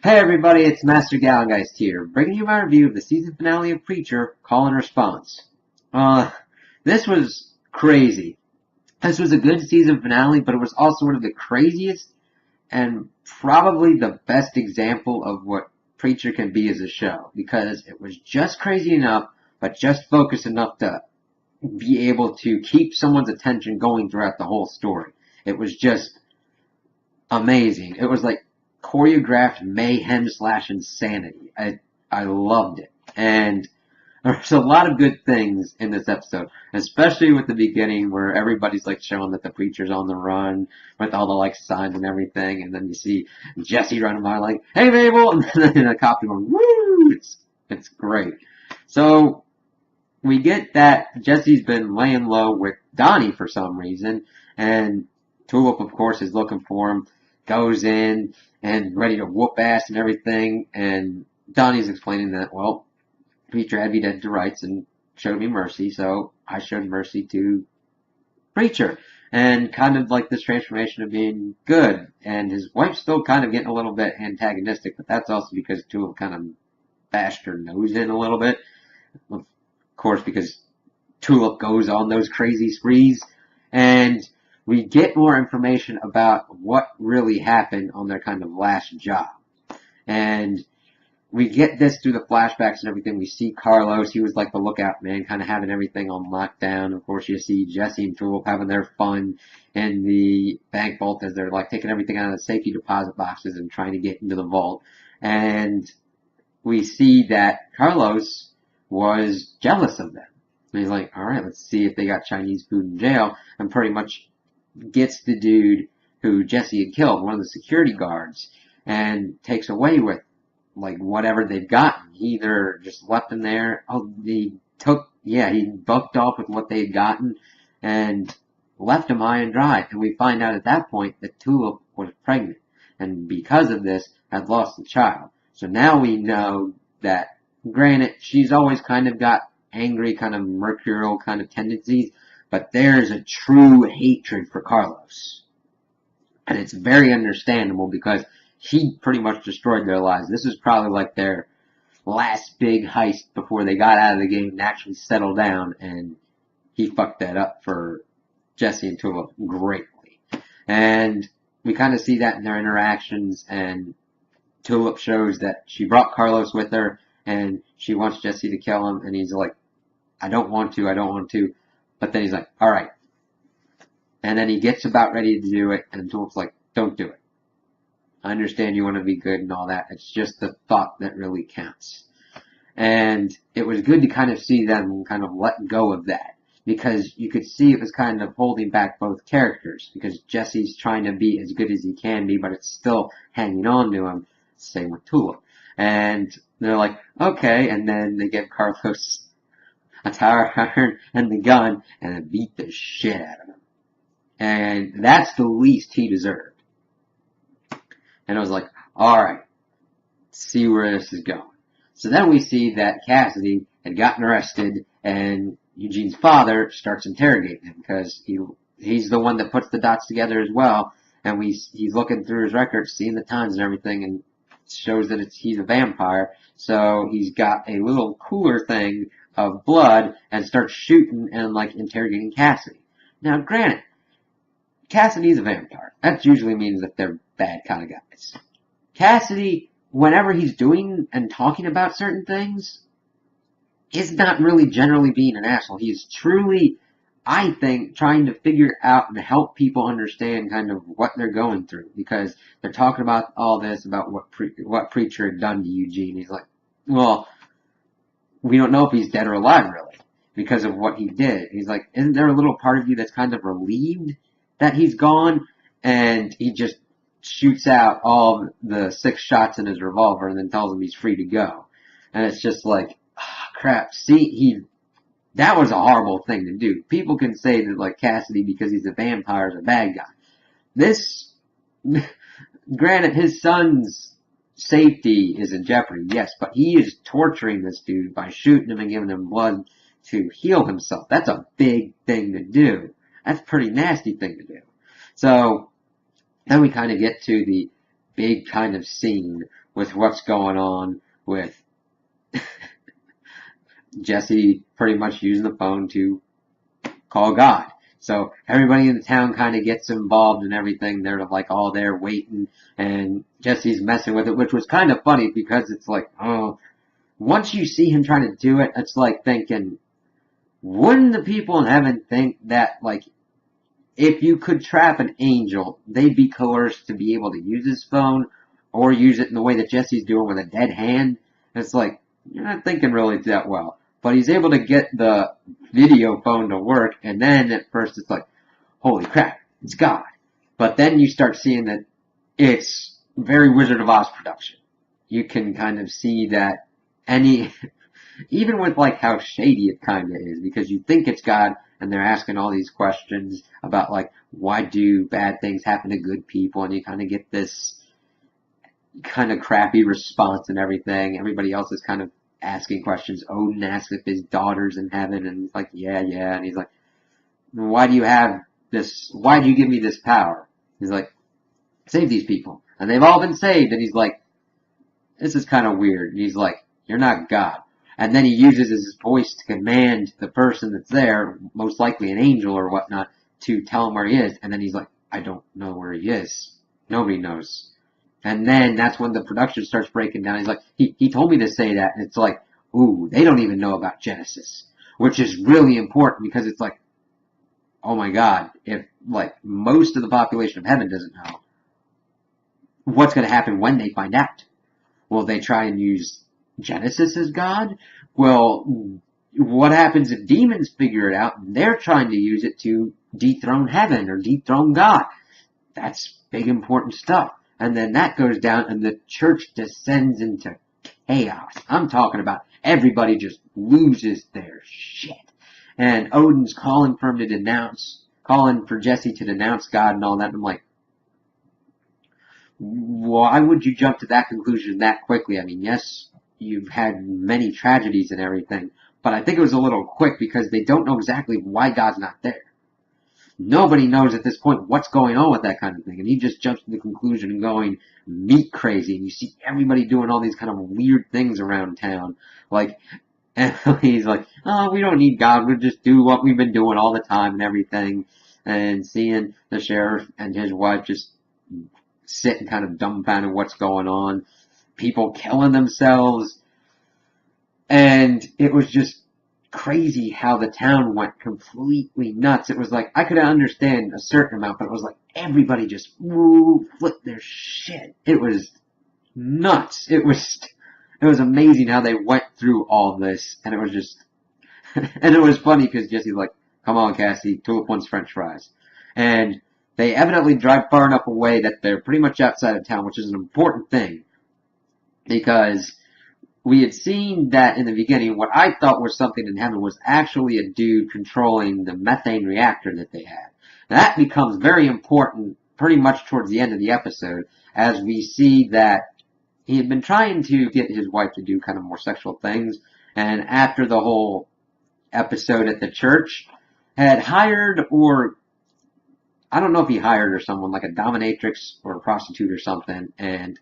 Hey everybody, it's Master Galgeist here, bringing you my review of the season finale of Preacher, Call and Response. Uh, this was crazy. This was a good season finale, but it was also one of the craziest and probably the best example of what Preacher can be as a show, because it was just crazy enough, but just focused enough to be able to keep someone's attention going throughout the whole story. It was just amazing. It was like choreographed mayhem slash insanity. I loved it. And there's a lot of good things in this episode, especially with the beginning where everybody's like showing that the preacher's on the run with all the like signs and everything, and then you see Jesse running by like, "Hey Mabel," and then a cop going, "Woo!" It's great. So we get that Jesse's been laying low with Donnie for some reason, and Tulip, of course, is looking for him, goes in and ready to whoop ass and everything, and Donnie's explaining that, well, Preacher had me dead to rights and showed me mercy, so I showed mercy to Preacher. And kind of like this transformation of being good, and his wife's still kind of getting a little bit antagonistic, but that's also because Tulip kind of bashed her nose in a little bit. Of course, because Tulip goes on those crazy sprees, and we get more information about what really happened on their kind of last job. And we get this through the flashbacks and everything. We see Carlos, he was like the lookout man, kind of having everything on lockdown. Of course, you see Jesse and Tulip having their fun in the bank vault as they're like taking everything out of the safety deposit boxes and trying to get into the vault. And we see that Carlos was jealous of them. And he's like, alright, let's see if they got Chinese food in jail, and pretty much gets the dude who Jesse had killed, one of the security guards, and takes away with, like, whatever they've gotten. He either just left them there, he bucked off with what they'd gotten, and left them high and dry. And we find out at that point that Tulip was pregnant, and because of this, had lost the child. So now we know that, granted, she's always kind of got angry, kind of mercurial kind of tendencies, but there's a true hatred for Carlos. And it's very understandable because he pretty much destroyed their lives. This is probably like their last big heist before they got out of the game and actually settled down, and he fucked that up for Jesse and Tulip greatly. And we kind of see that in their interactions, and Tulip shows that she brought Carlos with her, and she wants Jesse to kill him, and he's like, I don't want to. But then he's like, alright. And then he gets about ready to do it, and Tulip's like, don't do it. I understand you want to be good and all that. It's just the thought that really counts. And it was good to kind of see them kind of let go of that, because you could see it was kind of holding back both characters, because Jesse's trying to be as good as he can be, but it's still hanging on to him. Same with Tulip. And they're like, okay, and then they give Carlos a tire iron and the gun, and then beat the shit out of him. And that's the least he deserved. And I was like, alright, see where this is going. So then we see that Cassidy had gotten arrested, and Eugene's father starts interrogating him, because he's the one that puts the dots together as well, and he's looking through his records, seeing the times and everything, and shows that he's a vampire. So he's got a little cooler thing of blood and starts shooting and like interrogating Cassidy. Now, granted, Cassidy's a vampire. That usually means that they're bad kind of guys. Cassidy, whenever he's doing and talking about certain things, is not really generally being an asshole. He's truly, I think, trying to figure out and help people understand kind of what they're going through, because they're talking about all this, about what Preacher had done to Eugene. He's like, well, we don't know if he's dead or alive, really, because of what he did. He's like, isn't there a little part of you that's kind of relieved that he's gone? And he just shoots out all the 6 shots in his revolver and then tells him he's free to go. And it's just like, crap. See, that was a horrible thing to do. People can say that, like, Cassidy, because he's a vampire, is a bad guy. This, granted, his son's safety is in jeopardy, yes, but he is torturing this dude by shooting him and giving him blood to heal himself. That's a big thing to do. That's a pretty nasty thing to do. So, then we kind of get to the big kind of scene with what's going on with Jesse pretty much using the phone to call God. So everybody in the town kind of gets involved and everything. They're like all there waiting, and Jesse's messing with it, which was kind of funny because it's like, oh, once you see him trying to do it, it's like thinking, wouldn't the people in heaven think that, like, if you could trap an angel, they'd be coerced to be able to use his phone or use it in the way that Jesse's doing with a dead hand? It's like, you're not thinking really that well. But he's able to get the video phone to work, and then at first it's like, holy crap, it's God. But then you start seeing that it's very Wizard of Oz production. You can kind of see that even with like how shady it kind of is, because you think it's God, and they're asking all these questions about like, why do bad things happen to good people, and you kind of get this kind of crappy response and everything. Everybody else is kind of asking questions. Odin asks if his daughter's in heaven, and he's like, yeah, and he's like, why do you have this, why do you give me this power? He's like, save these people, and they've all been saved, and he's like, this is kind of weird, and he's like, you're not God. And then he uses his voice to command the person that's there, most likely an angel or whatnot, to tell him where he is, and then he's like, I don't know where he is. Nobody knows. And then that's when the production starts breaking down. He's like, he told me to say that. And it's like, ooh, they don't even know about Genesis. Which is really important because it's like, oh my God, if like most of the population of heaven doesn't know, what's going to happen when they find out? Will they try and use Genesis as God? Well, what happens if demons figure it out and they're trying to use it to dethrone heaven or dethrone God? That's big important stuff. And then that goes down and the church descends into chaos. I'm talking about everybody just loses their shit. And Odin's calling for Jesse to denounce God and all that. And I'm like, why would you jump to that conclusion that quickly? I mean, yes, you've had many tragedies and everything, but I think it was a little quick because they don't know exactly why God's not there. Nobody knows at this point what's going on with that kind of thing. And he just jumps to the conclusion and going meat crazy. And you see everybody doing all these kind of weird things around town. Like, and he's like, oh, we don't need God. We'll just do what we've been doing all the time and everything. And seeing the sheriff and his wife just sitting kind of dumbfounded what's going on. People killing themselves. And it was just crazy how the town went completely nuts. It was like, I could understand a certain amount, but it was like everybody just flipped their shit. It was nuts. It was amazing how they went through all this, and it was just, and it was funny because Jesse's like, come on, Cassie, Tulip wants French fries. And they evidently drive far enough away that they're pretty much outside of town, which is an important thing, because we had seen that in the beginning, what I thought was something in heaven was actually a dude controlling the methane reactor that they had. That becomes very important pretty much towards the end of the episode, as we see that he had been trying to get his wife to do kind of more sexual things, and after the whole episode at the church, had hired, or I don't know if he hired or someone, like a dominatrix or a prostitute or something, and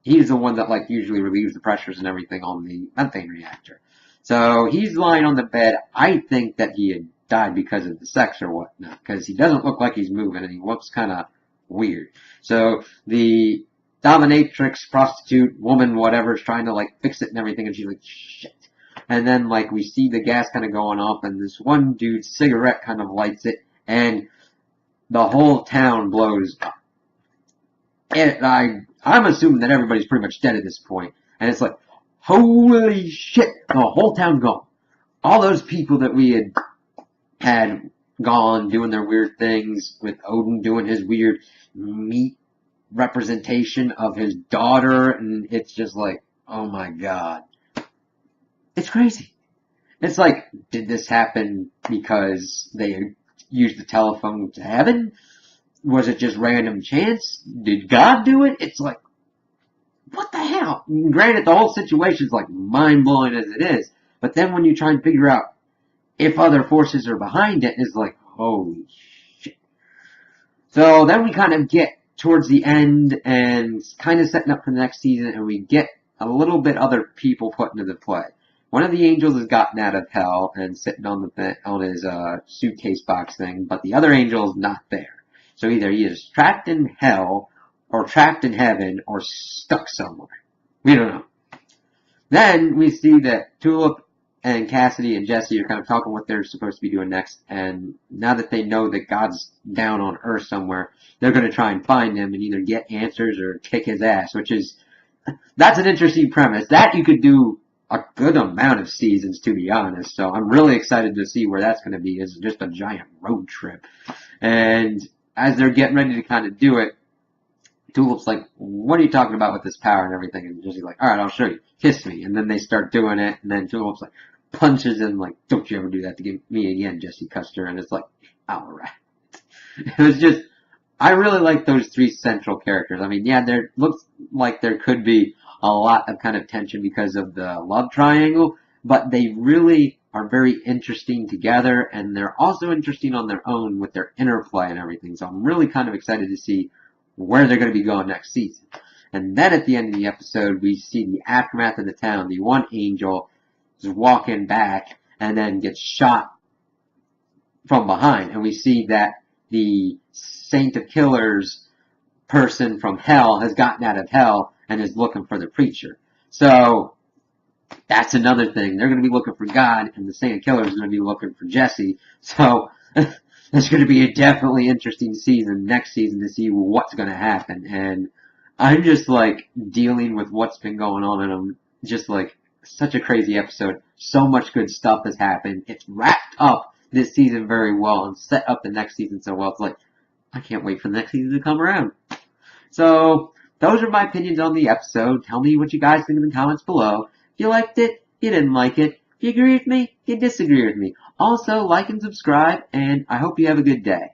he's the one that like usually relieves the pressures and everything on the methane reactor. So he's lying on the bed. I think that he had died because of the sex or whatnot, because he doesn't look like he's moving and he looks kind of weird. So the dominatrix, prostitute, woman, whatever, is trying to like fix it and everything, and she's like, shit. And then like we see the gas kind of going off, and this one dude's cigarette kind of lights it, and the whole town blows up. And I'm assuming that everybody's pretty much dead at this point. And it's like, holy shit, the whole town's gone. All those people that we had gone doing their weird things, with Odin doing his weird meat representation of his daughter, and it's just like, oh my God. It's crazy. It's like, did this happen because they used the telephone to heaven? Was it just random chance? Did God do it? It's like, what the hell? Granted, the whole situation's like mind-blowing as it is, but then when you try and figure out if other forces are behind it, it's like, holy shit. So then we kind of get towards the end and kind of setting up for the next season, and we get a little bit other people put into the play. One of the angels has gotten out of hell and sitting on his suitcase box thing, but the other angel is not there. So either he is trapped in hell, or trapped in heaven, or stuck somewhere. We don't know. Then we see that Tulip and Cassidy and Jesse are kind of talking what they're supposed to be doing next, and now that they know that God's down on Earth somewhere, they're going to try and find him and either get answers or kick his ass, that's an interesting premise. That you could do a good amount of seasons, to be honest, so I'm really excited to see where that's going to be. It's just a giant road trip. And as they're getting ready to kind of do it, Tulip's like, what are you talking about with this power and everything? And Jesse's like, alright, I'll show you. Kiss me. And then they start doing it, and then Tulip's like, punches him like, don't you ever do that to me again, Jesse Custer. And it's like, alright. It was just, I really like those three central characters. I mean, yeah, there looks like there could be a lot of kind of tension because of the love triangle, but they really are very interesting together, and they're also interesting on their own with their interplay and everything. So I'm really kind of excited to see where they're going to be going next season. And then at the end of the episode, we see the aftermath of the town. The one angel is walking back and then gets shot from behind. And we see that the Saint of Killers person from hell has gotten out of hell and is looking for the preacher. So that's another thing. They're going to be looking for God, and the Saint of Killers is going to be looking for Jesse. So it's going to be a definitely interesting season next season to see what's going to happen. And I'm just like dealing with what's been going on, and I'm just like such a crazy episode. So much good stuff has happened. It's wrapped up this season very well and set up the next season so well. It's like, I can't wait for the next season to come around. So those are my opinions on the episode. Tell me what you guys think in the comments below. If you liked it, if you didn't like it, if you agree with me, if you disagree with me. Also, like and subscribe, and I hope you have a good day.